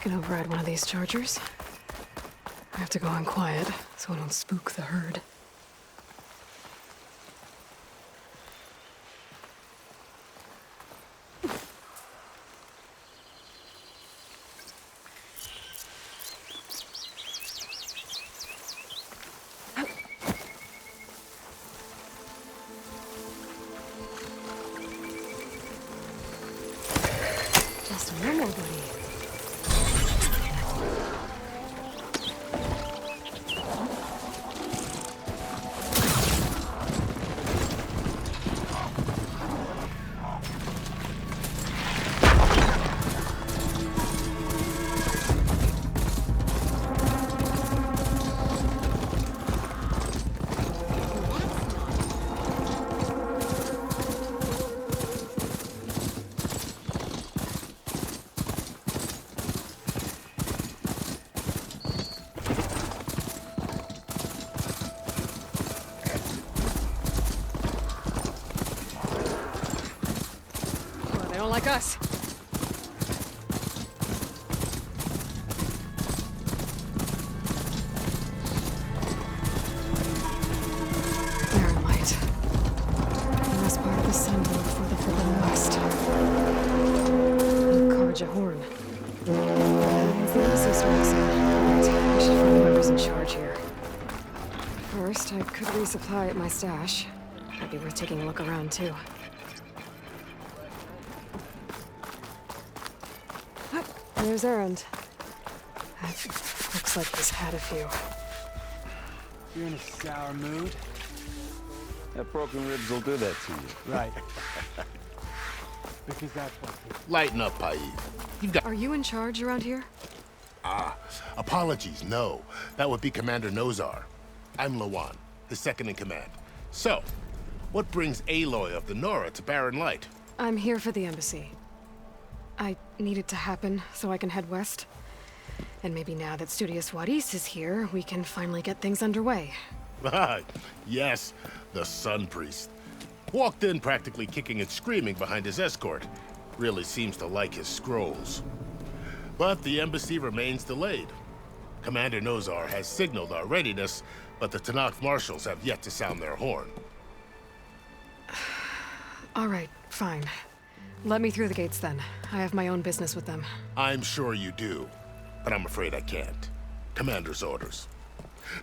can override one of these chargers. I have to go on quiet, so I don't spook the herd. Just a normal buddy. They don't like us. They're in light. The last part of the sun blew before the Forbidden West. Karja Horn. It's the embassy storm side. I should find whoever's in charge here. First, I could resupply at my stash. Might be worth taking a look around, too. There's Errand. Looks like he's had a few. You're in a sour mood? That broken ribs will do that to you. Right. Because that's what... Lighten up, Paid. You've got... Are you in charge around here? Apologies, no. That would be Commander Nozar. I'm Lawan, his second in command. So, what brings Aloy of the Nora to Barren Light? I'm here for the embassy. I need it to happen so I can head west. And maybe now that Studious Wadis is here, we can finally get things underway. Yes, the Sun Priest. Walked in practically kicking and screaming behind his escort. Really seems to like his scrolls. But the embassy remains delayed. Commander Nozar has signaled our readiness, but the Tenakth marshals have yet to sound their horn. All right, fine. Let me through the gates then. I have my own business with them. I'm sure you do, but I'm afraid I can't. Commander's orders.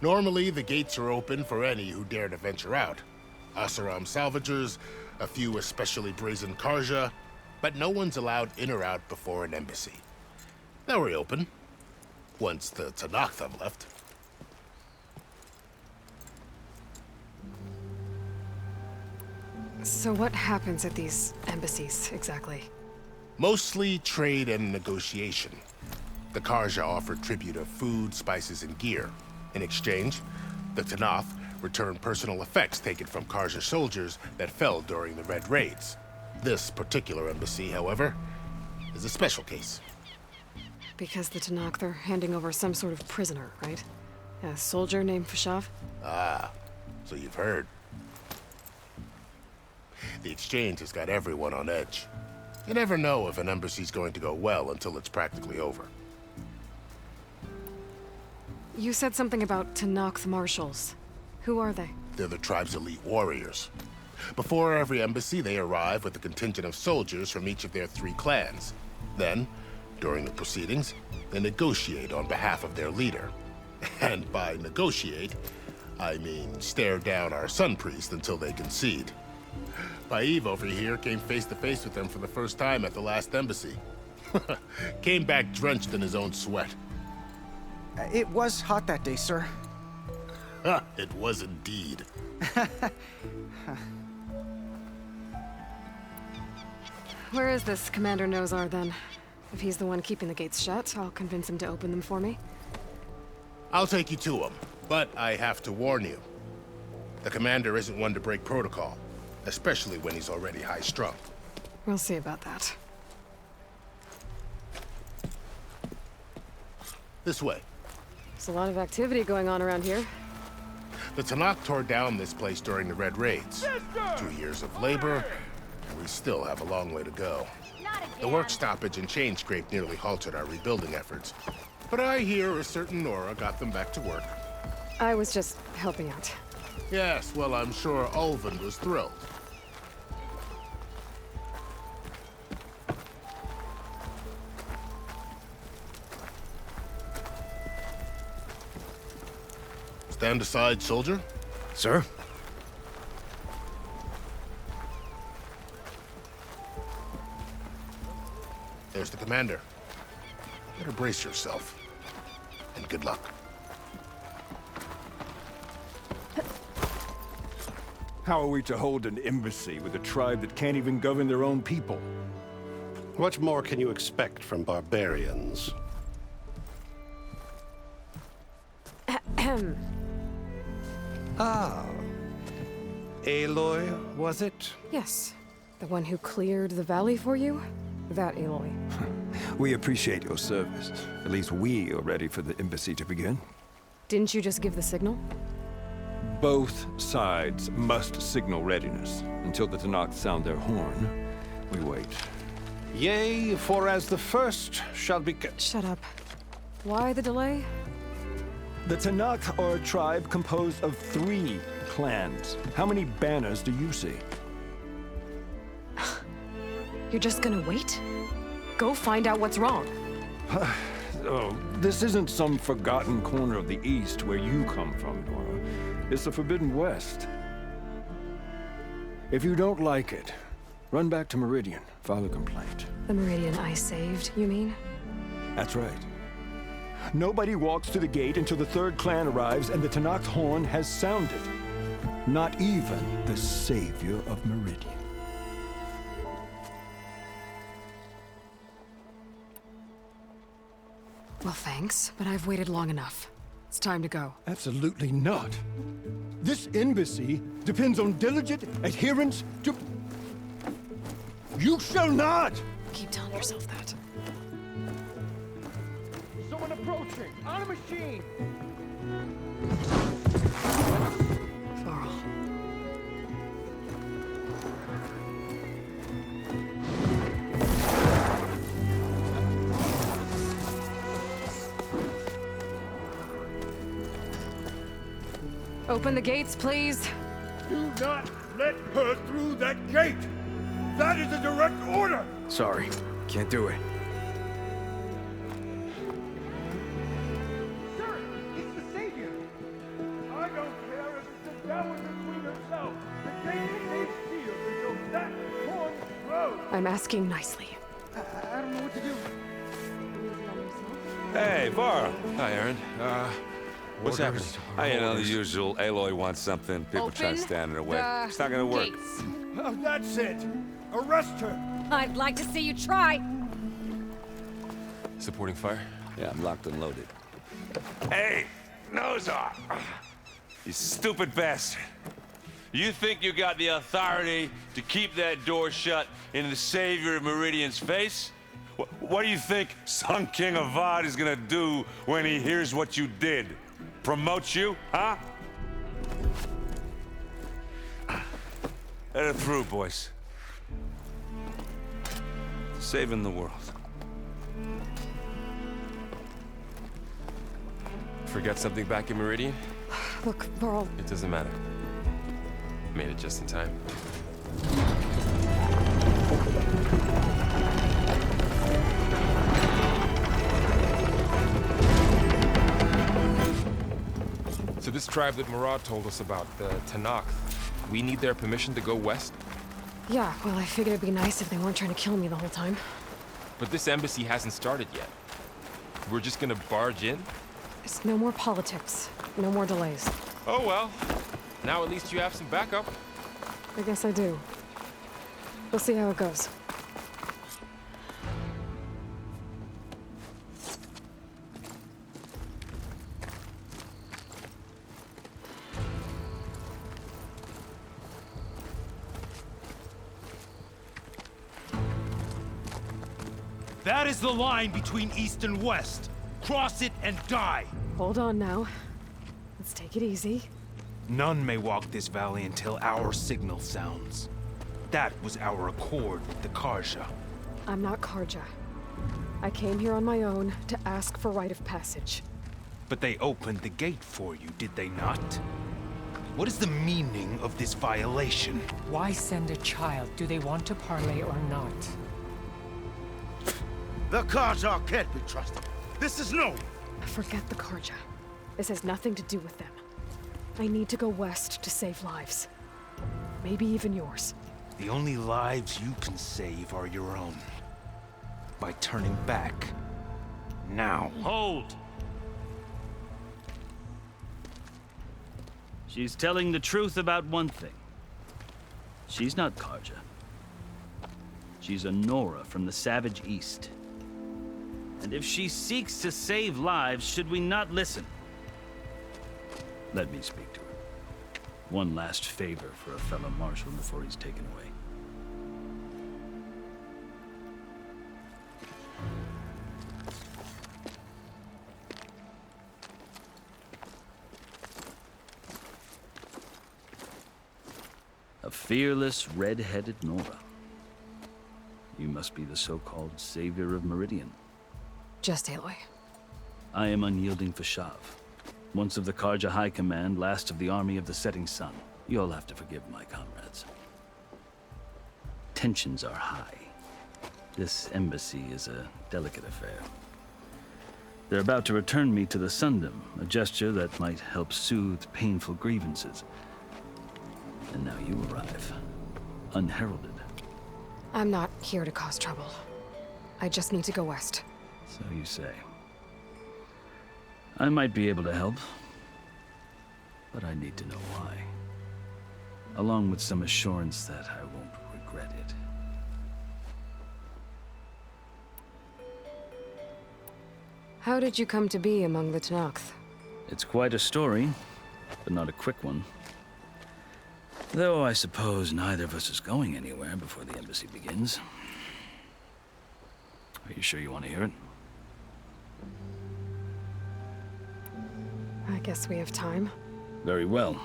Normally, the gates are open for any who dare to venture out. Asaram salvagers, a few especially brazen Karja, but no one's allowed in or out before an embassy. They'll reopen, once the Tenakth have left. So what happens at these embassies, exactly? Mostly trade and negotiation. The Karja offer tribute of food, spices, and gear. In exchange, the Tenakth return personal effects taken from Karja soldiers that fell during the Red Raids. This particular embassy, however, is a special case. Because the Tenakth are handing over some sort of prisoner, right? A soldier named Fashav? Ah, so you've heard. The exchange has got everyone on edge. You never know if an embassy's going to go well until it's practically over. You said something about Tenakth marshals. Who are they? They're the tribe's elite warriors. Before every embassy, they arrive with a contingent of soldiers from each of their 3 clans. Then, during the proceedings, they negotiate on behalf of their leader. And by negotiate, I mean stare down our Sun Priest until they concede. Paid over here came face to face with them for the first time at the last embassy. Came back drenched in his own sweat. It was hot that day, sir. It was indeed. Where is this Commander Nozar, then? If he's the one keeping the gates shut, I'll convince him to open them for me. I'll take you to him, but I have to warn you. The commander isn't one to break protocol, especially when he's already high-strung. We'll see about that. This way. There's a lot of activity going on around here. The Tenakth tore down this place during the Red Raids. 2 years of labor, and we still have a long way to go. Not again. The work stoppage and chain scrape nearly halted our rebuilding efforts. But I hear a certain Nora got them back to work. I was just helping out. Yes, well, I'm sure Ulvin was thrilled. Stand aside, soldier. Sir? There's the commander. Better brace yourself. And good luck. How are we to hold an embassy with a tribe that can't even govern their own people? What more can you expect from barbarians? Ahem. Ah. Aloy, was it? Yes. The one who cleared the valley for you? That Aloy. We appreciate your service. At least we are ready for the embassy to begin. Didn't you just give the signal? Both sides must signal readiness. Until the Tenakth sound their horn, we wait. Yea, for as the first shall be... Shut up. Why the delay? The Tenakth are a tribe composed of 3 clans. How many banners do you see? You're just gonna wait? Go find out what's wrong. Oh, this isn't some forgotten corner of the East where you come from, Nora. It's the Forbidden West. If you don't like it, run back to Meridian, file a complaint. The Meridian I saved, you mean? That's right. Nobody walks to the gate until the 3rd clan arrives and the Tenakth horn has sounded. Not even the savior of Meridian. Well, thanks, but I've waited long enough. It's time to go. Absolutely not. This embassy depends on diligent adherence to... You shall not! Keep telling yourself that. Someone approaching! On a machine! Varl. Open the gates, please. Do not let her through that gate! That is a direct order! Sorry, can't do it. Sir, it's the Savior! I don't care if it's the downward queen herself! The gate stays sealed until that horn blows! I'm asking nicely. I don't know what to do. Hey, Varl. Hi, Aaron. What's happening? You know, the usual. Aloy wants something. People try to stand in her way. It's not gonna work. Oh, that's it! Arrest her! I'd like to see you try. Supporting fire? Yeah, I'm locked and loaded. Hey, nose off! You stupid bastard. You think you got the authority to keep that door shut in the savior of Meridian's face? What do you think Sun King Avad is gonna do when he hears what you did? Promote you, huh? Let it through, boys. Saving the world. Forget something back in Meridian? Look, Varl, It doesn't matter. Made it just in time. So this tribe that Murad told us about, the Tenakth, we need their permission to go west? yeah, well, I figured it'd be nice if they weren't trying to kill me the whole time. But this embassy hasn't started yet. We're just gonna barge in? It's no more politics. No more delays. Oh well. Now at least you have some backup. I guess I do. We'll see how it goes. That is the line between East and West. Cross it and die. Hold on now. Let's take it easy. None may walk this valley until our signal sounds. That was our accord with the Karja. I'm not Karja. I came here on my own to ask for rite of passage. But they opened the gate for you, did they not? What is the meaning of this violation? Why send a child? Do they want to parley or not? The Karja can't be trusted. This is known. Forget the Karja. This has nothing to do with them. I need to go west to save lives. Maybe even yours. The only lives you can save are your own. By turning back. Now. Hold! She's telling the truth about one thing. She's not Karja. She's a Nora from the Savage East. And if she seeks to save lives, should we not listen? Let me speak to her. One last favor for a fellow marshal before he's taken away. A fearless, red-headed Nora. You must be the so-called savior of Meridian. Just Aloy. I am unyielding Fashav. Once of the Karja High Command, last of the army of the setting sun. You'll have to forgive my comrades. Tensions are high. This embassy is a delicate affair. They're about to return me to the Sundom, a gesture that might help soothe painful grievances. And now you arrive, unheralded. I'm not here to cause trouble. I just need to go west. So you say. I might be able to help, but I need to know why. Along with some assurance that I won't regret it. How did you come to be among the Tenakth? It's quite a story, but not a quick one. Though I suppose neither of us is going anywhere before the embassy begins. Are you sure you want to hear it? I guess we have time. Very well.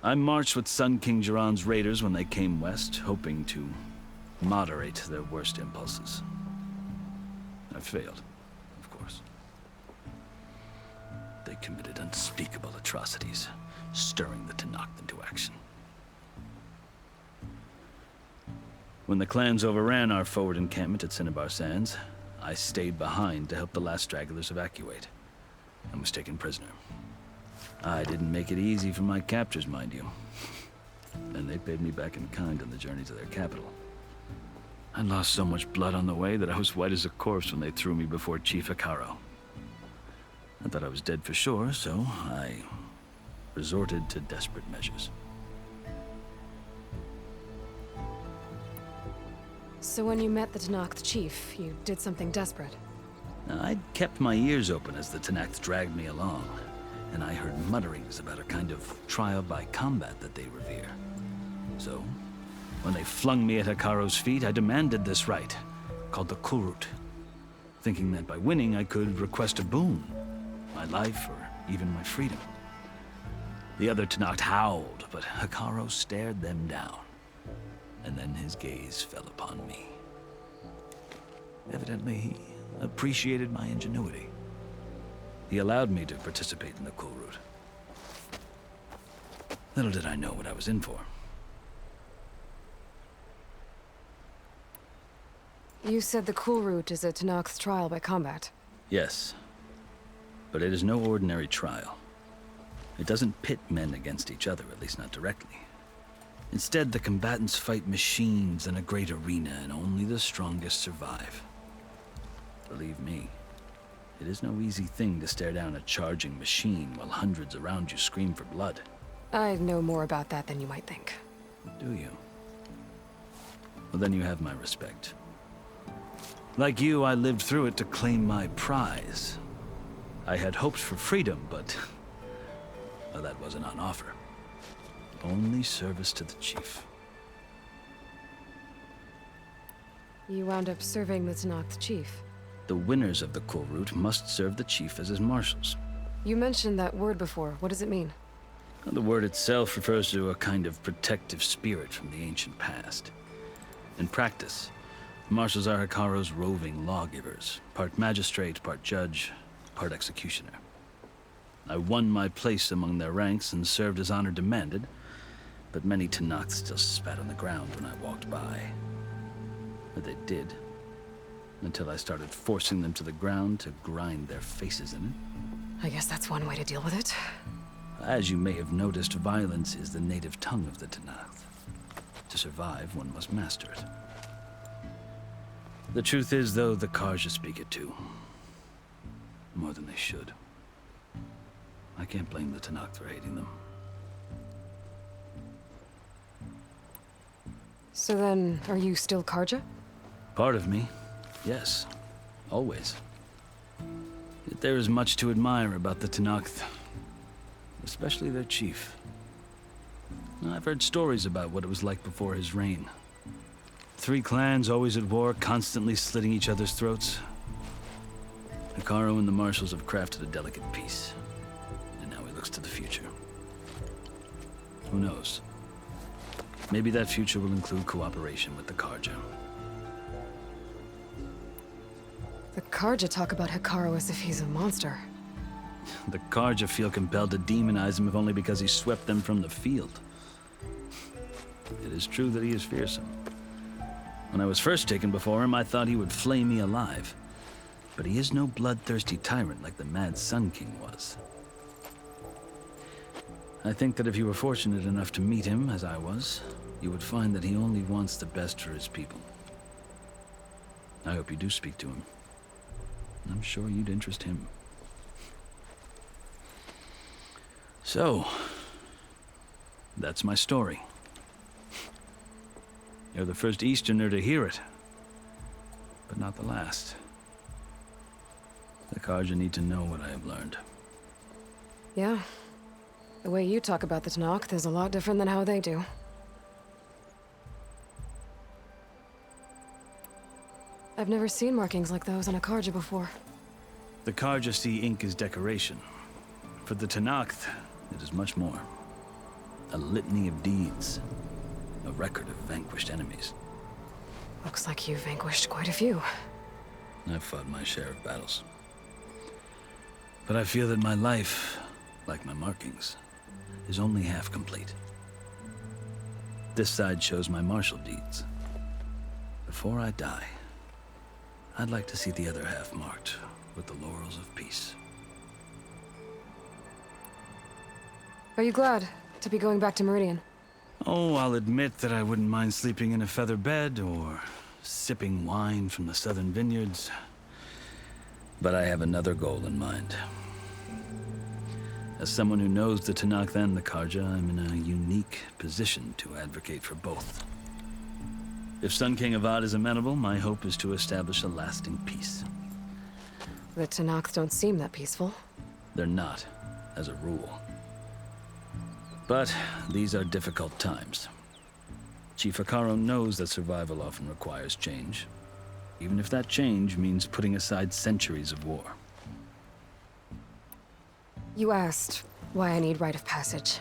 I marched with Sun King Jiran's raiders when they came west, hoping to moderate their worst impulses. I failed, of course. They committed unspeakable atrocities, stirring the Tenakth into action. When the clans overran our forward encampment at Cinnabar Sands, I stayed behind to help the last stragglers evacuate, and was taken prisoner. I didn't make it easy for my captors, mind you. And they paid me back in kind on the journey to their capital. I lost so much blood on the way that I was white as a corpse when they threw me before Chief Hekaro. I thought I was dead for sure, so I resorted to desperate measures. So when you met the Tenakth chief, you did something desperate? Now, I'd kept my ears open as the Tenakth dragged me along, and I heard mutterings about a kind of trial by combat that they revere. So, when they flung me at Hekaro's feet, I demanded this rite, called the Kulrut, thinking that by winning I could request a boon, my life or even my freedom. The other Tenakth howled, but Hekaro stared them down, and then his gaze fell upon me. Evidently, he appreciated my ingenuity. He allowed me to participate in the Kulrut. Little did I know what I was in for. You said the Kulrut is a Tenakth trial by combat. Yes, but it is no ordinary trial. It doesn't pit men against each other, at least not directly. Instead, the combatants fight machines in a great arena, and only the strongest survive. Believe me, it is no easy thing to stare down a charging machine while hundreds around you scream for blood. I know more about that than you might think. Do you? Well, then you have my respect. Like you, I lived through it to claim my prize. I had hoped for freedom, but well, that wasn't on offer. Only service to the chief. You wound up serving the Tenakth chief. The winners of the Kulrut must serve the chief as his marshals. You mentioned that word before. What does it mean? The word itself refers to a kind of protective spirit from the ancient past. In practice, Marshals are Hikaro's roving lawgivers, part magistrate, part judge, part executioner. I won my place among their ranks and served as honor demanded, but many Tenakth still spat on the ground when I walked by. But they did, until I started forcing them to the ground to grind their faces in it. I guess that's one way to deal with it. As you may have noticed, violence is the native tongue of the Tenakth. To survive, one must master it. The truth is, though, the Karja speak it too. More than they should. I can't blame the Tenakth for hating them. So then, are you still Karja? Part of me, yes. Always. Yet there is much to admire about the Tenakth. Especially their chief. I've heard stories about what it was like before his reign. 3 clans always at war, constantly slitting each other's throats. Hikaro and the Marshals have crafted a delicate peace. And now he looks to the future. Who knows? Maybe that future will include cooperation with the Karja. The Karja talk about Hikaro as if he's a monster. The Karja feel compelled to demonize him if only because he swept them from the field. It is true that he is fearsome. When I was first taken before him, I thought he would flay me alive. But he is no bloodthirsty tyrant like the Mad Sun King was. I think that if you were fortunate enough to meet him, as I was, you would find that he only wants the best for his people. I hope you do speak to him. I'm sure you'd interest him. So, that's my story. You're the first Easterner to hear it, but not the last. The Karja need to know what I have learned. Yeah. The way you talk about the Tenakth is a lot different than how they do. I've never seen markings like those on a Karja before. The Karja see ink as decoration. For the Tenakth, it is much more. A litany of deeds. A record of vanquished enemies. Looks like you've vanquished quite a few. I've fought my share of battles. But I feel that my life, like my markings, is only half complete. This side shows my martial deeds. Before I die, I'd like to see the other half marked with the laurels of peace. Are you glad to be going back to Meridian? Oh, I'll admit that I wouldn't mind sleeping in a feather bed or sipping wine from the southern vineyards. But I have another goal in mind. As someone who knows the Tenakth and the Karja, I'm in a unique position to advocate for both. If Sun King Avad is amenable, my hope is to establish a lasting peace. The Tenakth don't seem that peaceful. They're not, as a rule. But these are difficult times. Chief Hikaro knows that survival often requires change, even if that change means putting aside centuries of war. You asked why I need rite of passage.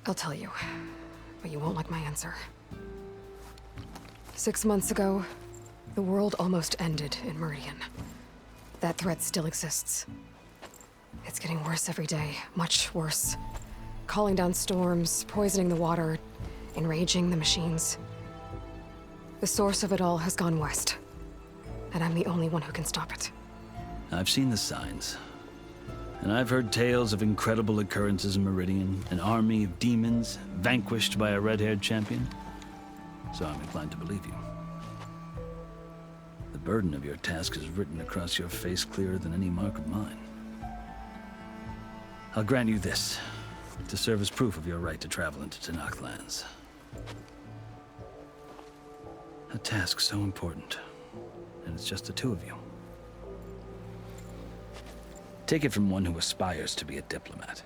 I'll tell you, but you won't like my answer. 6 months ago, the world almost ended in Meridian. That threat still exists. It's getting worse every day, much worse. Calling down storms, poisoning the water, enraging the machines. The source of it all has gone west, and I'm the only one who can stop it. I've seen the signs, and I've heard tales of incredible occurrences in Meridian, an army of demons vanquished by a red-haired champion. So I'm inclined to believe you. The burden of your task is written across your face clearer than any mark of mine. I'll grant you this, to serve as proof of your right to travel into Tenakth lands. A task so important, and it's just the two of you. Take it from one who aspires to be a diplomat.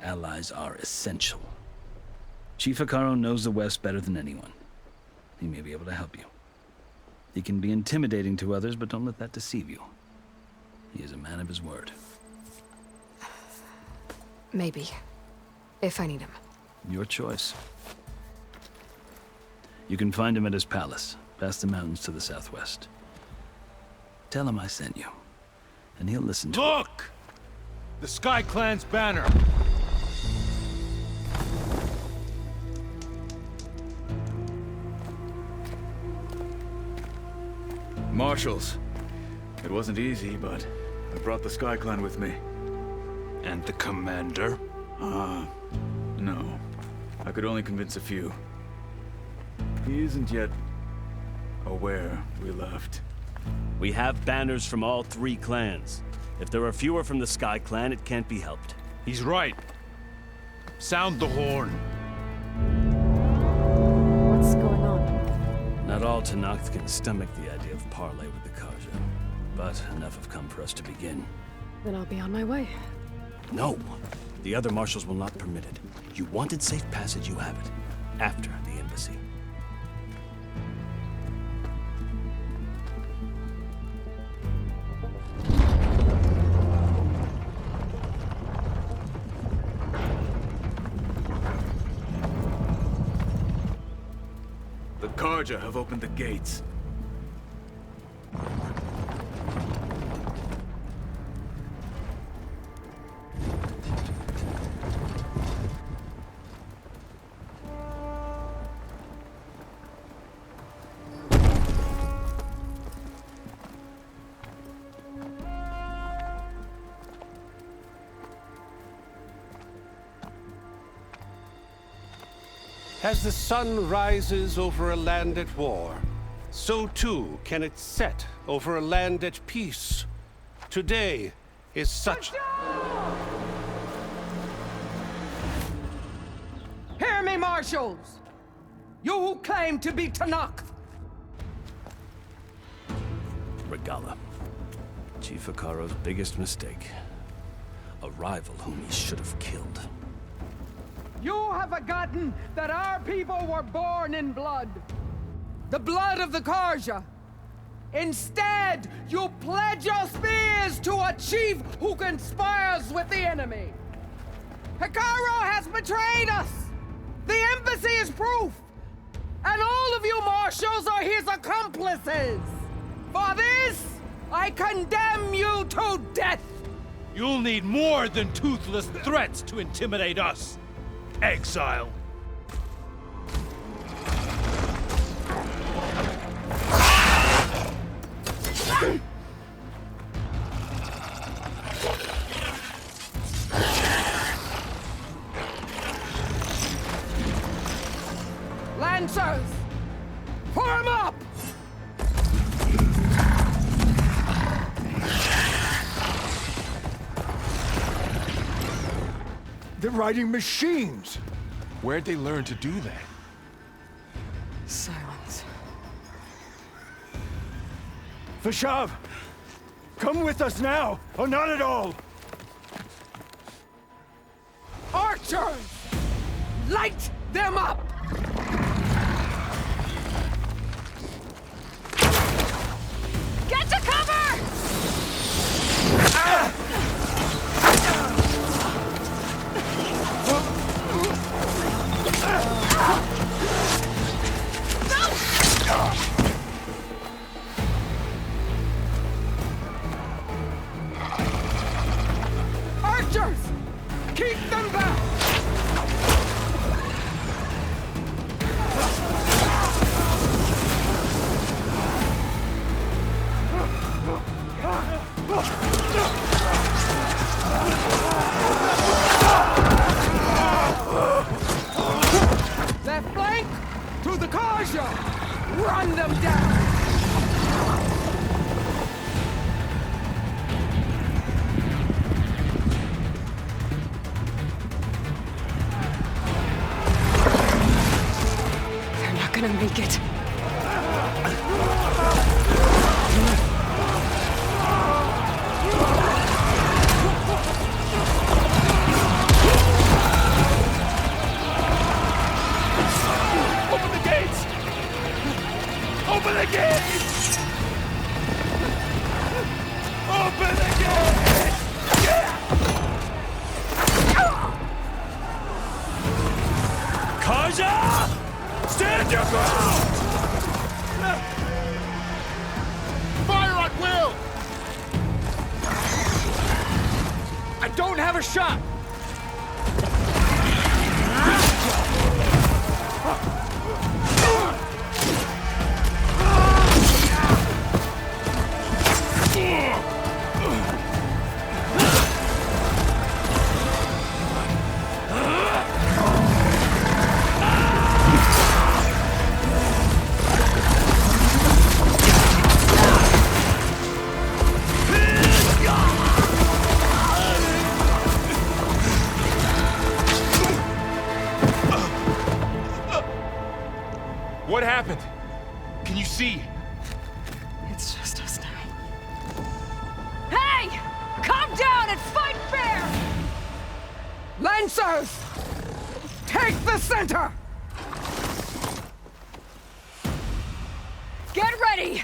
Allies are essential. Chief Hikaro knows the West better than anyone. He may be able to help you. He can be intimidating to others, but don't let that deceive you. He is a man of his word. Maybe. If I need him. Your choice. You can find him at his palace, past the mountains to the southwest. Tell him I sent you, and he'll listen to it. Look! The Sky Clan's banner! Marshals. It wasn't easy, but I brought the Sky Clan with me. And the commander? No. I could only convince a few. He isn't yet aware we left. We have banners from all 3 clans. If there are fewer from the Sky Clan, it can't be helped. He's right. Sound the horn. What's going on? Not all Tenakth can stomach the idea of parley with the Karja, but enough have come for us to begin. Then I'll be on my way. No! The other marshals will not permit it. You wanted safe passage, you have it. After the embassy. The Karja have opened the gates. As the sun rises over a land at war, so too can it set over a land at peace. Today is such... Hear me, marshals! You who claim to be Tenakth! Regala. Chief Hikaro's biggest mistake. A rival whom he should have killed. You have forgotten that our people were born in blood. The blood of the Karja. Instead, you pledge your spears to a chief who conspires with the enemy. Hikaro has betrayed us! The embassy is proof! And all of you marshals are his accomplices! For this, I condemn you to death! You'll need more than toothless threats to intimidate us. Exile. Lancers! Form up! They're riding machines! Where'd they learn to do that? Silence. Vashav! Come with us now, or not at all! Archers! Light them up! Get to cover! Archers! Keep them back! Left flank! To the Karja! Run them down! They're not gonna make it. Open the gates! Open the gates! Open the gates! Karja! Stand your ground! I don't have a shot! What happened? Can you see? It's just us now. Hey! Calm down and fight fair! Lancers! Take the center! Get ready!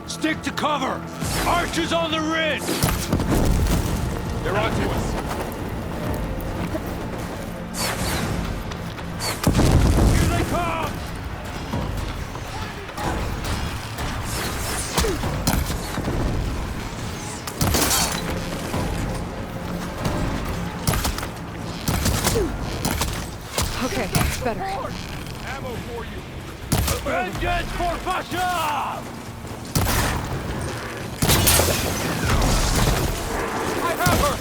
Stick to cover! Archers on the ridge! They're onto us. Here they come! Okay, better. Ammo for you. Vengeance for Pasha! I have her!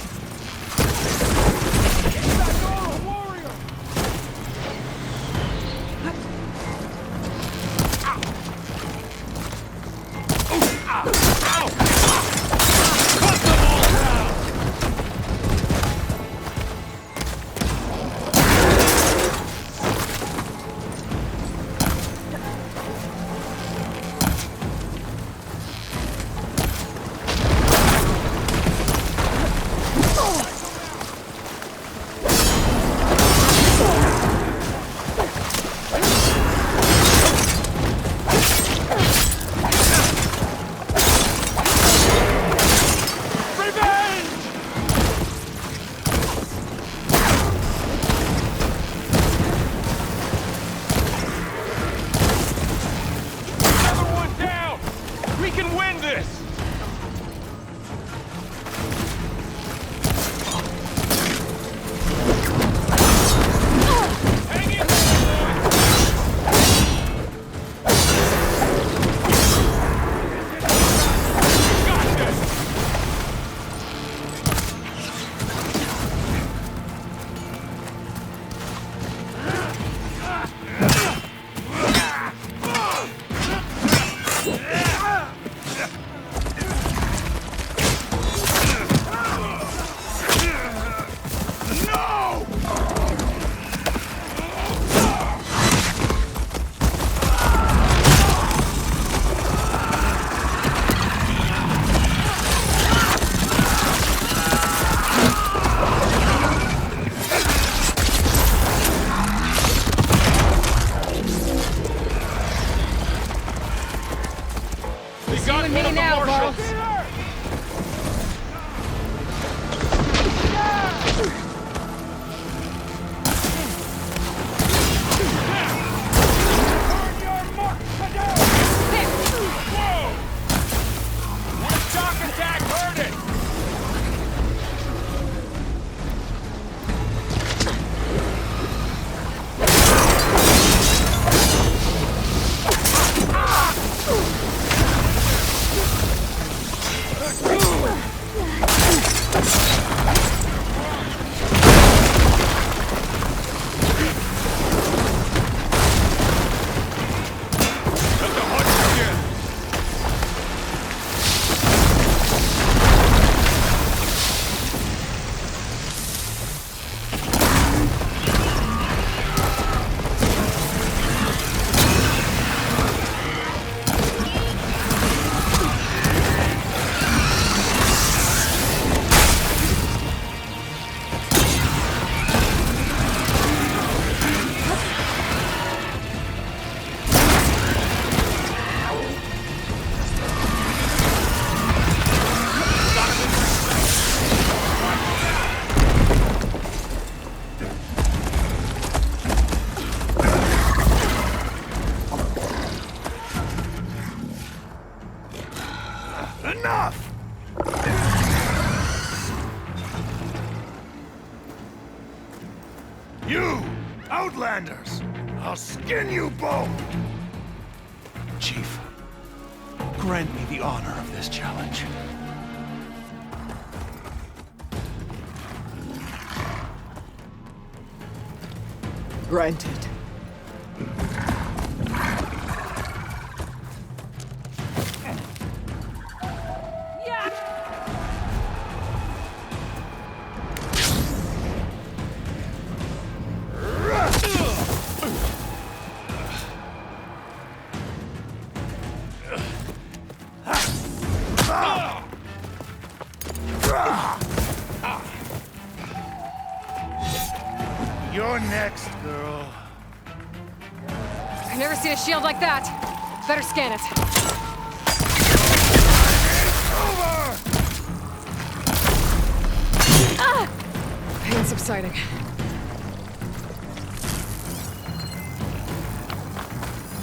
Enough! You, Outlanders! I'll skin you both! Chief, grant me the honor of this challenge. Granted. You're next, girl. I've never seen a shield like that. Better scan it. Ah! Pain subsiding.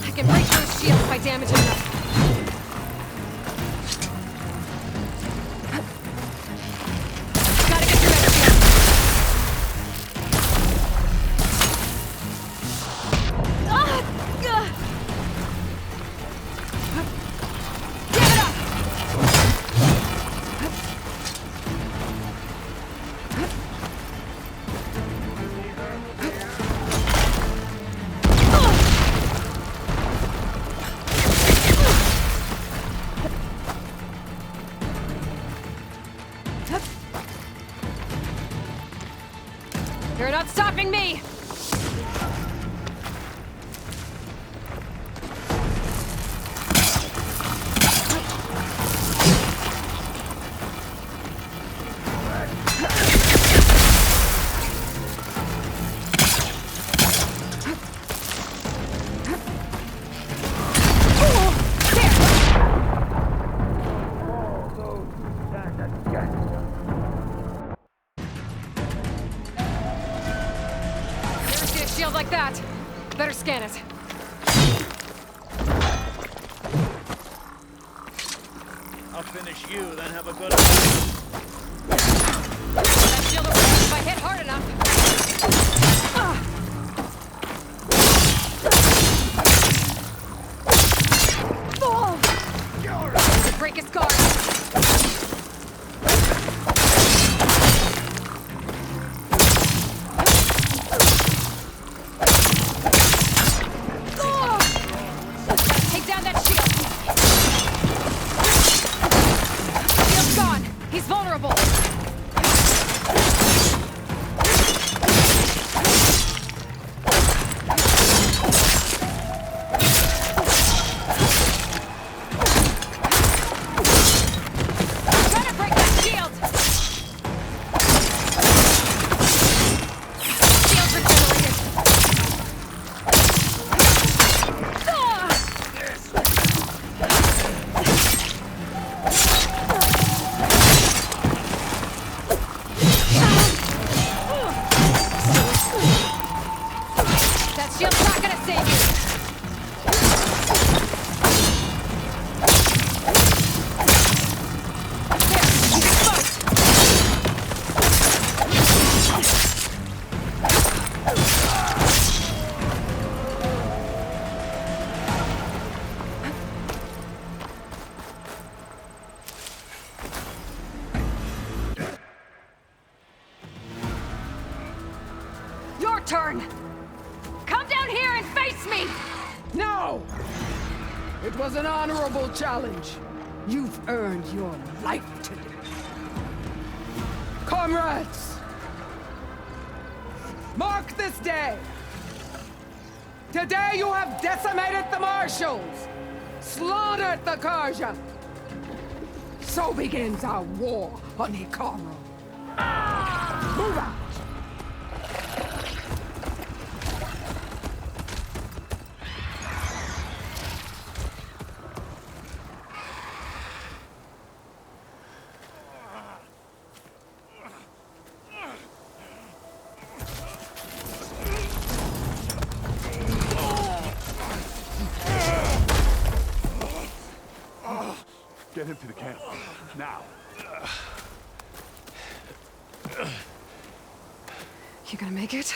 I can break through his shield if I damage him enough. Gotta get through that shield. You're not stopping me! Shield like that. Better scan it. I'll finish you, then have a good That shield will break if I hit hard enough. To break his guard. Take down that shield. Shield's gone. He's vulnerable. Gotta break that shield. Shield regenerated. That shield's not gonna save you! There, he's exposed! Your turn! Come down here and face me! No! It was an honorable challenge. You've earned your life today. Comrades! Mark this day! Today you have decimated the Marshals! Slaughtered the Karja! So begins our war on Hikaru. Move out! Get him to the camp. Now. You gonna make it?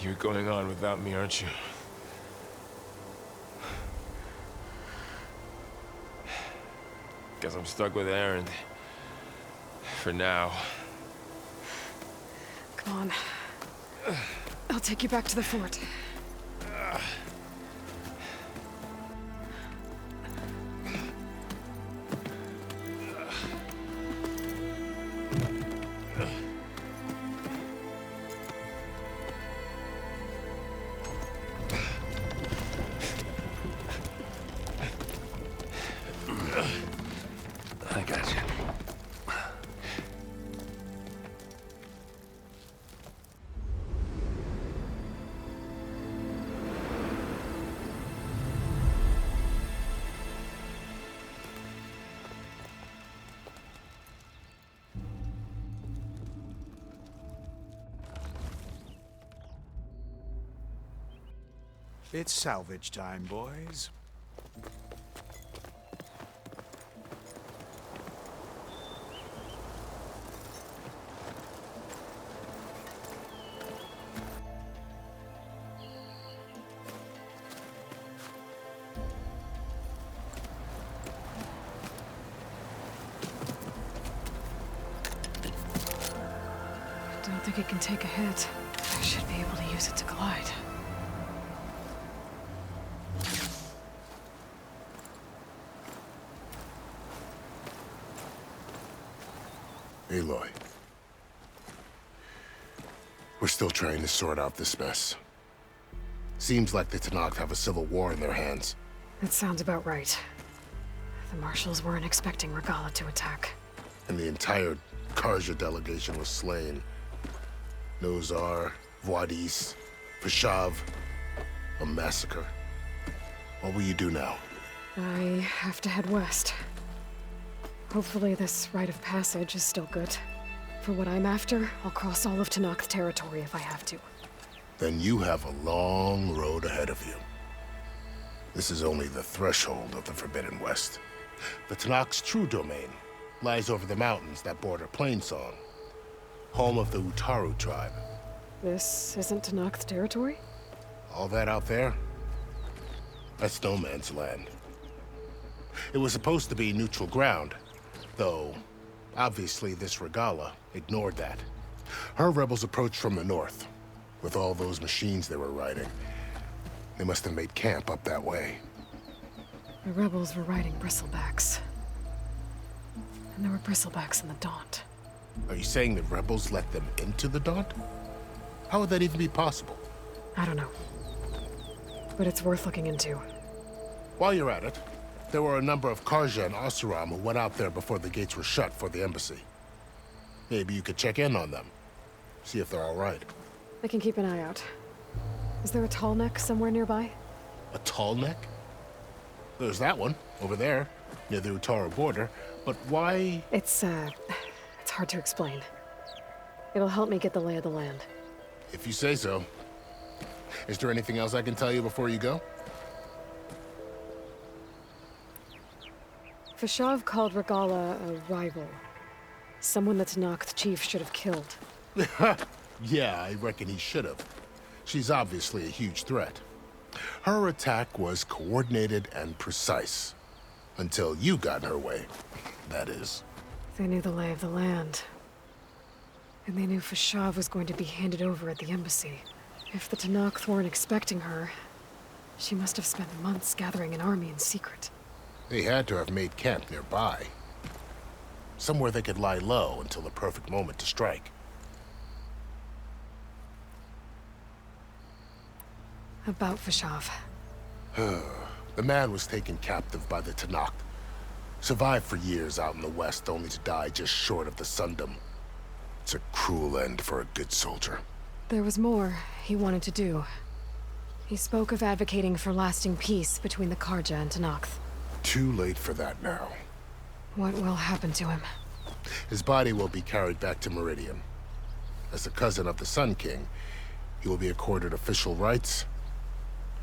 You're going on without me, aren't you? Guess I'm stuck with Aaron. For now. Come on. I'll take you back to the fort. I got you. It's salvage time, boys. I don't think it can take a hit. I should be able to use it to glide. Aloy. We're still trying to sort out this mess. Seems like the Tenakth have a civil war in their hands. That sounds about right. The marshals weren't expecting Regalla to attack. And the entire Karja delegation was slain. Nozar, Voidis, Peshav. A massacre. What will you do now? I have to head west. Hopefully this rite of passage is still good. For what I'm after, I'll cross all of Tenakth territory if I have to. Then you have a long road ahead of you. This is only the threshold of the Forbidden West. The Tenakth's true domain lies over the mountains that border Plainsong, home of the Utaru tribe. This isn't Tenakth territory? All that out there? That's no man's land. It was supposed to be neutral ground, though obviously this Regalla ignored that. Her rebels approached from the north, with all those machines they were riding. They must have made camp up that way. The rebels were riding bristlebacks. And there were bristlebacks in the Daunt. Are you saying the rebels let them into the Daunt? How would that even be possible? I don't know. But it's worth looking into. While you're at it, there were a number of Karja and Oseram who went out there before the gates were shut for the embassy. Maybe you could check in on them. See if they're all right. I can keep an eye out. Is there a tall neck somewhere nearby? A tall neck? There's that one, over there, near the Utaru border. But why? It's hard to explain. It'll help me get the lay of the land. If you say so. Is there anything else I can tell you before you go? Peshav called Regalla a rival. Someone the Tenakth chief should have killed. Yeah, I reckon he should have. She's obviously a huge threat. Her attack was coordinated and precise. Until you got in her way, that is. They knew the lay of the land. And they knew Peshav was going to be handed over at the embassy. If the Tenakth weren't expecting her, she must have spent months gathering an army in secret. They had to have made camp nearby. Somewhere they could lie low until the perfect moment to strike. About Peshav. The man was taken captive by the Tenakth. Survived for years out in the west, only to die just short of the Sundom. It's a cruel end for a good soldier. There was more he wanted to do. He spoke of advocating for lasting peace between the Karja and Tenakth. Too late for that now. What will happen to him? His body will be carried back to Meridian. As a cousin of the Sun King, he will be accorded official rights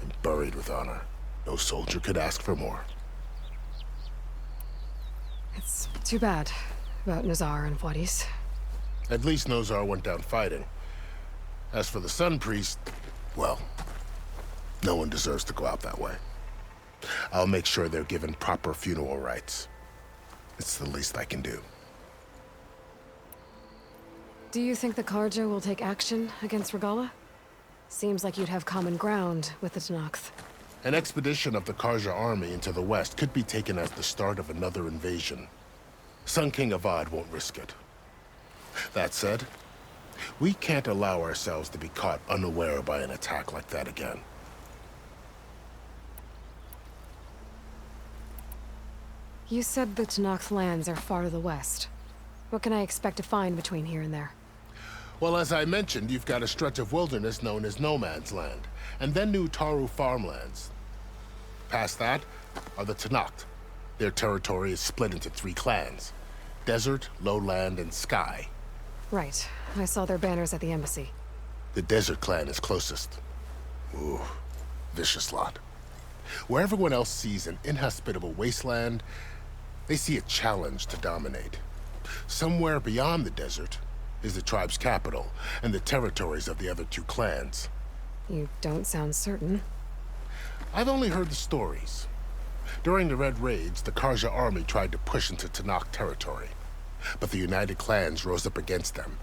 and buried with honor. No soldier could ask for more. It's too bad about Nazar and Wadis. At least Nozar went down fighting. As for the Sun Priest, well, no one deserves to go out that way. I'll make sure they're given proper funeral rites. It's the least I can do. Do you think the Karja will take action against Regala? Seems like you'd have common ground with the Tenakth. An expedition of the Karja army into the west could be taken as the start of another invasion. Sun King Avad won't risk it. That said, we can't allow ourselves to be caught unaware by an attack like that again. You said the Tenakth lands are far to the west. What can I expect to find between here and there? Well, as I mentioned, you've got a stretch of wilderness known as No Man's Land, and then new Taru farmlands. Past that are the Tenakth. Their territory is split into 3 clans: Desert, Lowland, and Sky. Right. I saw their banners at the embassy. The Desert clan is closest. Ooh, vicious lot. Where everyone else sees an inhospitable wasteland, they see a challenge to dominate. Somewhere beyond the desert is the tribe's capital and the territories of the other 2 clans. You don't sound certain. I've only heard the stories. During the Red Raids, the Karja army tried to push into Tenakth territory, but the United Clans rose up against them,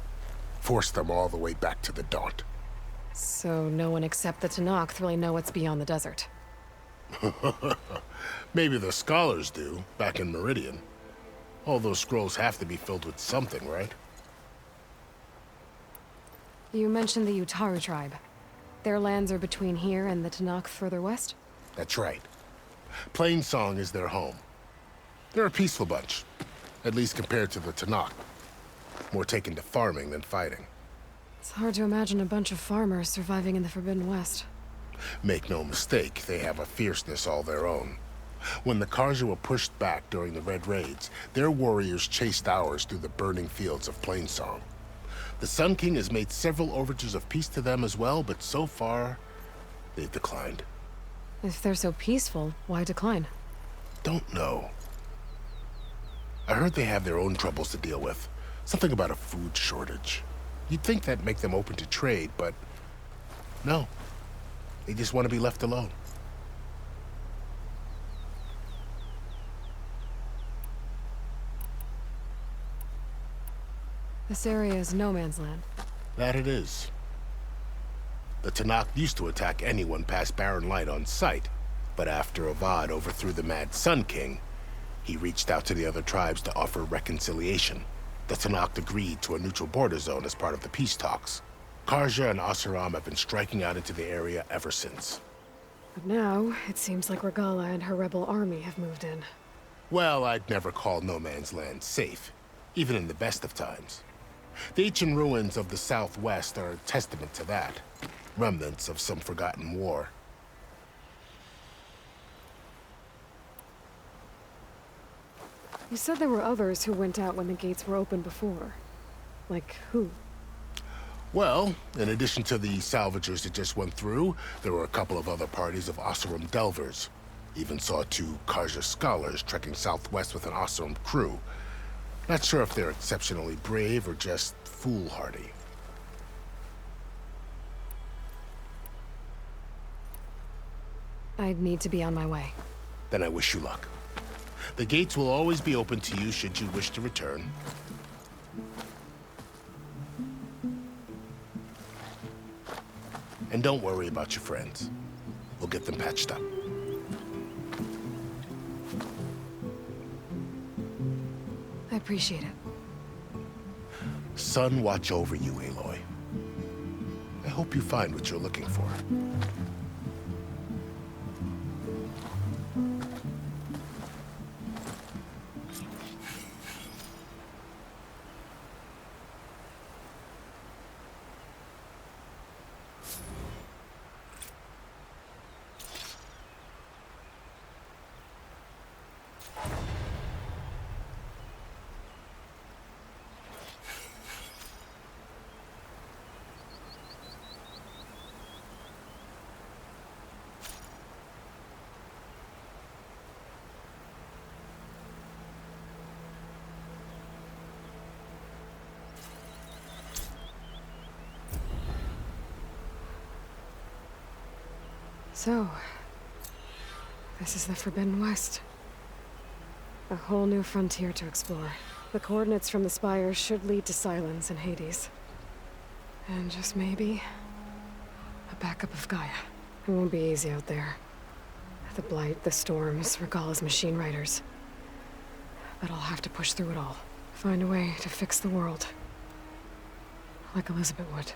forced them all the way back to the Daunt. So no one except the Tenakth really know what's beyond the desert. Maybe the scholars do, back in Meridian. All those scrolls have to be filled with something, right? You mentioned the Utaru tribe. Their lands are between here and the Tenakth further west? That's right. Plainsong is their home. They're a peaceful bunch, at least compared to the Tenakth. More taken to farming than fighting. It's hard to imagine a bunch of farmers surviving in the Forbidden West. Make no mistake, they have a fierceness all their own. When the Karja were pushed back during the Red Raids, their warriors chased ours through the burning fields of Plainsong. The Sun King has made several overtures of peace to them as well, but so far, they've declined. If they're so peaceful, why decline? Don't know. I heard they have their own troubles to deal with. Something about a food shortage. You'd think that'd make them open to trade, but no. They just want to be left alone. This area is no man's land. That it is. The Tenakth used to attack anyone past Barren Light on sight, but after Avad overthrew the Mad Sun King, he reached out to the other tribes to offer reconciliation. The Tenakth agreed to a neutral border zone as part of the peace talks. Karja and Oseram have been striking out into the area ever since. But now, it seems like Regala and her rebel army have moved in. Well, I'd never call No Man's Land safe, even in the best of times. The ancient ruins of the Southwest are a testament to that. Remnants of some forgotten war. You said there were others who went out when the gates were open before. Like who? Well, in addition to the salvagers that just went through, there were a couple of other parties of Oseram delvers. Even saw 2 Karja scholars trekking southwest with an Oseram crew. Not sure if they're exceptionally brave or just foolhardy. I'd need to be on my way. Then I wish you luck. The gates will always be open to you should you wish to return. And don't worry about your friends. We'll get them patched up. I appreciate it. Sun watch over you, Aloy. I hope you find what you're looking for. So, this is the Forbidden West. A whole new frontier to explore. The coordinates from the spires should lead to Silence and Hades. And just maybe, a backup of Gaia. It won't be easy out there. The Blight, the Storms, Regalla's machine riders. But I'll have to push through it all. Find a way to fix the world. Like Elizabeth would.